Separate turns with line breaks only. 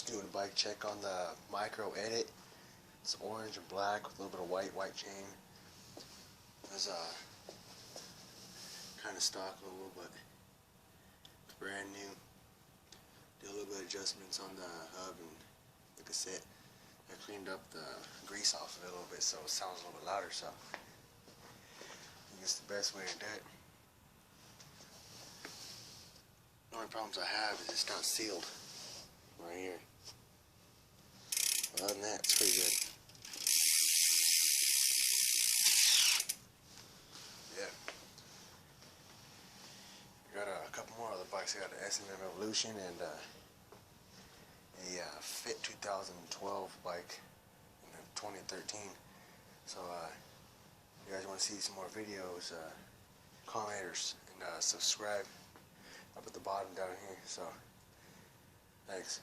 doing a bike check on the Micro Edit. It's orange and black with a little bit of white chain. It's kind of stock a little, but it's brand new. Did a little bit of adjustments on the hub and the cassette. I cleaned up the grease off of it a little bit so it sounds a little bit louder. So I think it's the best way to do it. The only problems I have is it's not sealed right here. Other than that, it's pretty good. Yeah. I got a couple more other bikes. I got the S&M Evolution and a Fit 2012 bike in 2013. So if you guys want to see some more videos, comment and subscribe up at the bottom down here. So thanks.